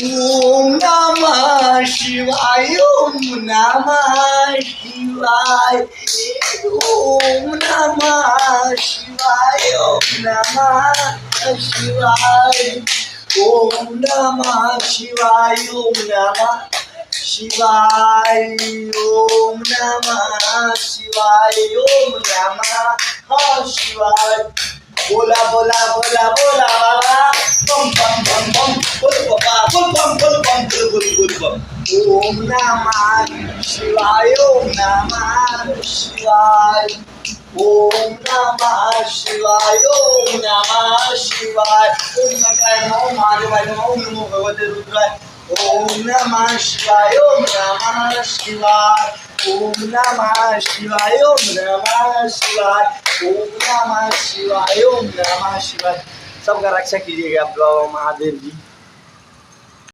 ओम नमः शिवाय ओम नमः शिवाय ओम नमः शिवाय ओम नमः शिवाय ओम नमः शिवाय ओम नमः शिवाय ओम नमः शिवाय ओम नमः शिवाय बोला बोला बोला बोला बाबा बम बम बम बम बोल बाबा बोल बम बोल बम बोल बम ओम नमः शिवाय ओम नमः शिवाय ओम नमः शिवाय ओम नमः शिवाय ओम नमः नमो महादेवाय नमो नमो भगवते रुद्राय ओम नमः शिवाय ओम नमः शिवाय ओम नमः शिवाय ओम नमः शिवाय ओम नमः शिवाय ओम नमः शिवाय। सबका रक्षा कीजिएगा आप लोग महादेव जी।